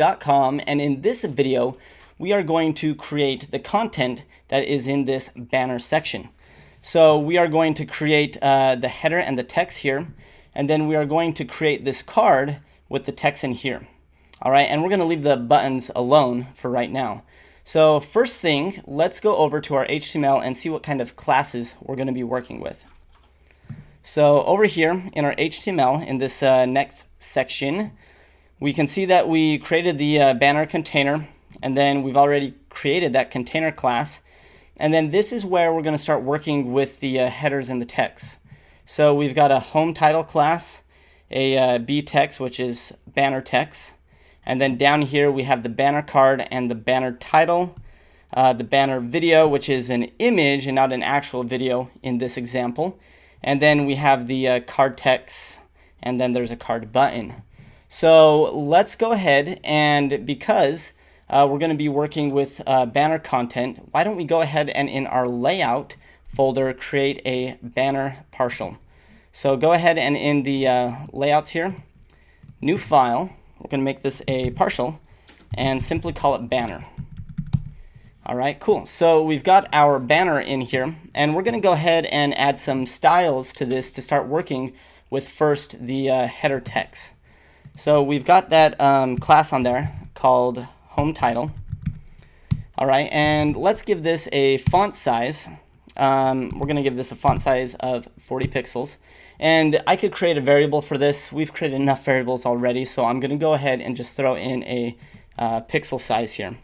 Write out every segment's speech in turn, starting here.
sass.com, and in this video we are going to create the content that is in this banner section. So we are going to create the header and the text here, and then we are going to create this card with the text in here. All right, and we're going to leave the buttons alone for right now. So first thing, let's go over to our HTML and see what kind of classes we're going to be working with. So over here in our HTML, in this next section, we can see that we created the banner container, and then we've already created that container class. And then this is where we're going to start working with the headers and the text. So we've got a home title class, a B text, which is banner text. And then down here we have the banner card and the banner title, the banner video, which is an image and not an actual video in this example. And then we have the card text, and then there's a card button. So let's go ahead, and because we're going to be working with banner content, why don't we go ahead and in our layout folder create a banner partial. So go ahead and in the layouts here, new file, we're going to make this a partial and simply call it banner. All right, cool. So we've got our banner in here, and we're going to go ahead and add some styles to this to start working with first the header text. So we've got that class on there called home title. All right, and let's give this a font size. We're going to give this a font size of 40 pixels. And I could create a variable for this. We've created enough variables already, so I'm going to go ahead and just throw in a pixel size here.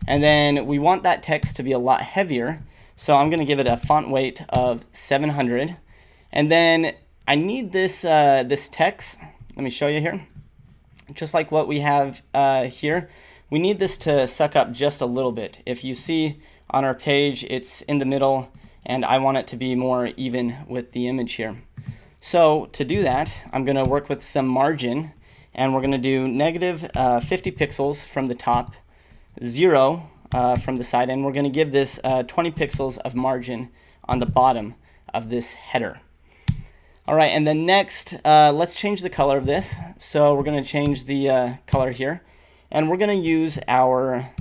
And then we want that text to be a lot heavier, so I'm going to give it a font weight of 700. And then I need this this text. Let me show you here. Just like what we have here, we need this to suck up just a little bit. If you see on our page, it's in the middle, and I want it to be more even with the image here. So to do that, I'm going to work with some margin, and we're going to do negative 50 pixels from the top, 0 from the side, and we're going to give this 20 pixels of margin on the bottom of this header. All right, and then next, let's change the color of this. So we're going to change the color here, and we're going to use our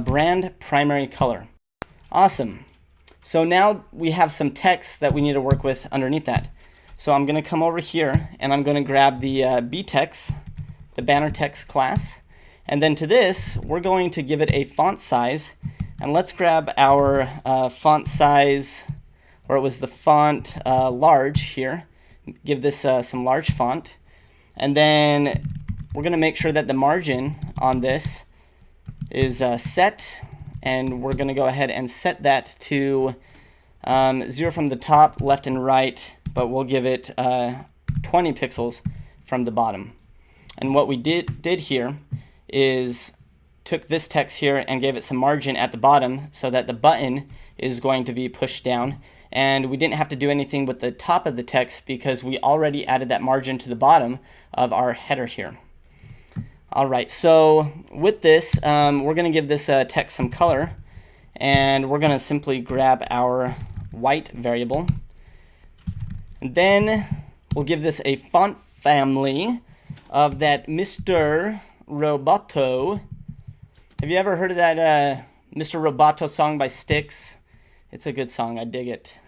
brand primary color. Awesome. So now we have some text that we need to work with underneath that. So I'm going to come over here, and I'm going to grab the B text, the banner text class. And then to this, we're going to give it a font size. And let's grab our font size, or it was the font large here. Give this some large font. And then we're going to make sure that the margin on this is set. And we're going to go ahead and set that to 0 from the top, left and right. But we'll give it 20 pixels from the bottom. And what we did here is took this text here and gave it some margin at the bottom so that the button is going to be pushed down. And we didn't have to do anything with the top of the text because we already added that margin to the bottom of our header here. All right, so with this, we're going to give this text some color, and we're going to simply grab our white variable. And then we'll give this a font family of that Mr. Roboto. Have you ever heard of that Mr. Roboto song by Styx? It's a good song, I dig it.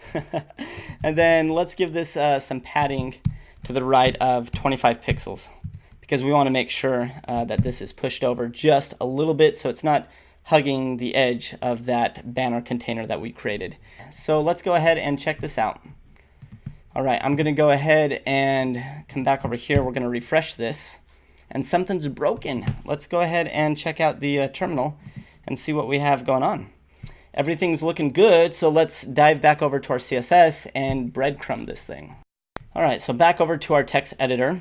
And then let's give this some padding to the right of 25 pixels because we want to make sure that this is pushed over just a little bit so it's not hugging the edge of that banner container that we created. So let's go ahead and check this out. All right, I'm going to go ahead and come back over here. We're going to refresh this, and something's broken. Let's go ahead and check out the terminal and see what we have going on. Everything's looking good, so let's dive back over to our CSS and breadcrumb this thing. All right, so back over to our text editor.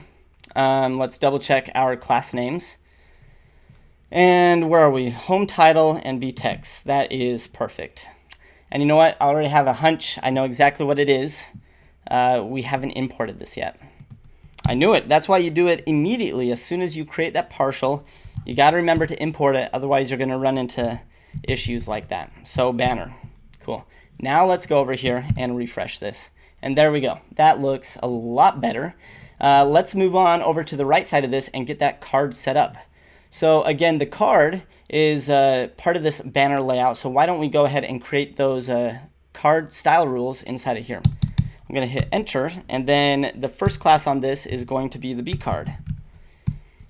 Let's double check our class names. And where are we? Home title and B text. That is perfect. And you know what? I already have a hunch. I know exactly what it is. We haven't imported this yet. I knew it. That's why you do it immediately. As soon as you create that partial, you got to remember to import it. Otherwise, you're going to run into issues like that. So banner. Cool. Now let's go over here and refresh this. And there we go. That looks a lot better. Let's move on over to the right side of this and get that card set up. So again, the card is part of this banner layout. So why don't we go ahead and create those card style rules inside of here. I'm going to hit enter, and then the first class on this is going to be the B card.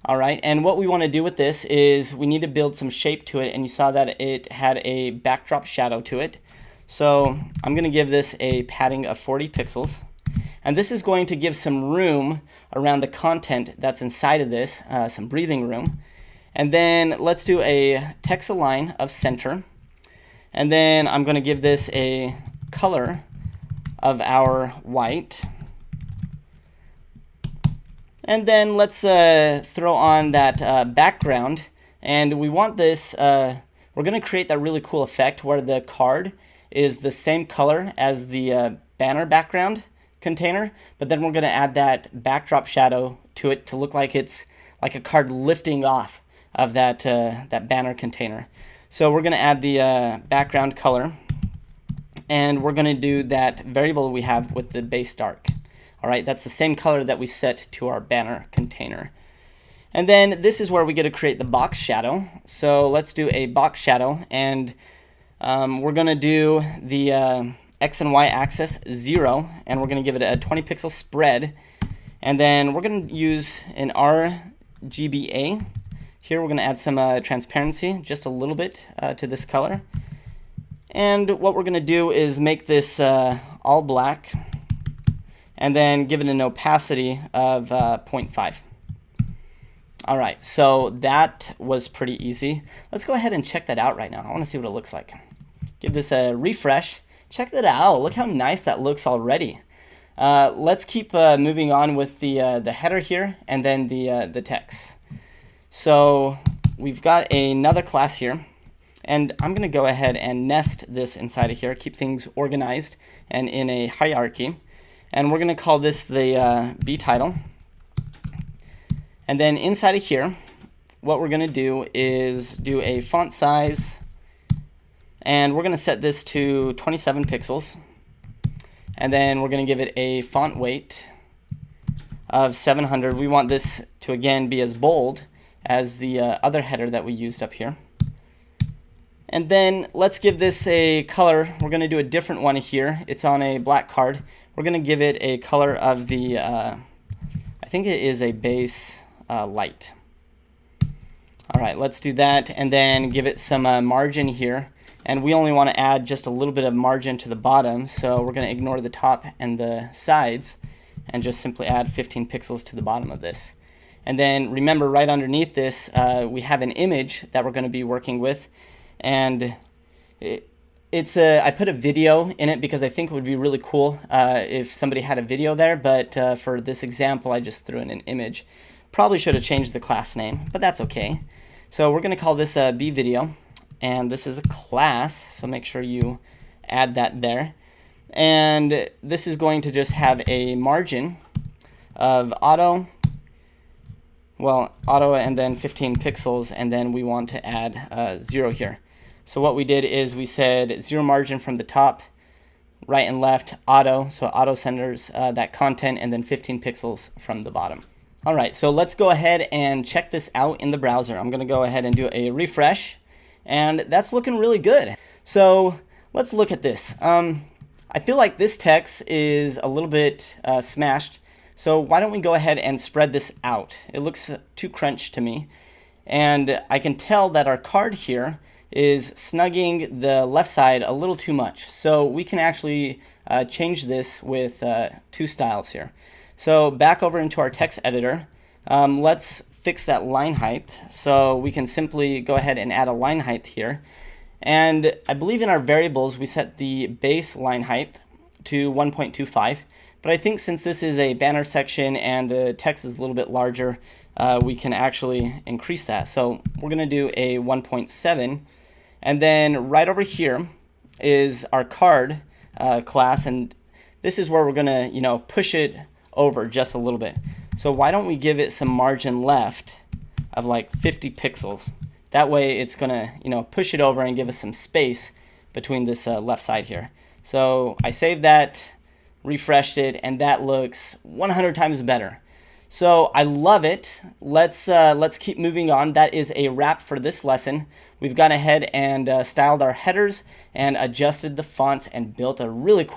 All right, and what we want to do with this is we need to build some shape to it, and you saw that it had a backdrop shadow to it. So I'm going to give this a padding of 40 pixels, and this is going to give some room around the content that's inside of this, some breathing room. And then let's do a text align of center, and then I'm going to give this a color of our white. And then let's throw on that background, and we want this, we're going to create that really cool effect where the card is the same color as the banner background container, but then we're going to add that backdrop shadow to it to look like it's like a card lifting off of that, that banner container. So we're going to add the background color, and we're going to do that variable we have with the base dark. All right, that's the same color that we set to our banner container. And then this is where we get to create the box shadow. So let's do a box shadow, and we're going to do the X and Y axis 0, and we're going to give it a 20 pixel spread. And then we're going to use an RGBA. Here we're going to add some transparency, just a little bit to this color. And what we're going to do is make this all black, and then give it an opacity of 0.5. All right, so that was pretty easy. Let's go ahead and check that out right now. I want to see what it looks like. Give this a refresh. Check that out. Look how nice that looks already. Let's keep moving on with the header here, and then the text. So we've got another class here, and I'm going to go ahead and nest this inside of here, keep things organized and in a hierarchy. And we're going to call this the B title. And then inside of here, what we're going to do is do a font size, and we're going to set this to 27 pixels. And then we're going to give it a font weight of 700. We want this to again be as bold as the other header that we used up here. And then let's give this a color. We're going to do a different one here. It's on a black card. We're going to give it a color of the, I think it is a base light. All right, let's do that, and then give it some margin here. And we only want to add just a little bit of margin to the bottom, so we're going to ignore the top and the sides and just simply add 15 pixels to the bottom of this. And then remember, right underneath this, we have an image that we're going to be working with, and I put a video in it because I think it would be really cool if somebody had a video there, but for this example, I just threw in an image. Probably should have changed the class name, but that's okay. So we're going to call this a B video, and this is a class, so make sure you add that there. And this is going to just have a margin of auto and then 15 pixels, and then we want to add 0 here. So what we did is we said 0 margin from the top, right and left, auto, so auto centers that content, and then 15 pixels from the bottom. All right, so let's go ahead and check this out in the browser. I'm going to go ahead and do a refresh, and that's looking really good. So let's look at this. I feel like this text is a little bit smashed, so why don't we go ahead and spread this out? It looks too crunched to me, and I can tell that our card here is snugging the left side a little too much. So we can actually change this with 2 styles here. So back over into our text editor, let's fix that line height. So we can simply go ahead and add a line height here. And I believe in our variables, we set the base line height to 1.25. But I think since this is a banner section and the text is a little bit larger, we can actually increase that. So we're going to do a 1.7. And then right over here is our card class, and this is where we're going to, push it over just a little bit. So why don't we give it some margin left of like 50 pixels? That way it's going to, push it over and give us some space between this left side here. So I saved that, refreshed it, and that looks 100 times better. So I love it. Let's keep moving on. That is a wrap for this lesson. We've gone ahead and styled our headers and adjusted the fonts and built a really cool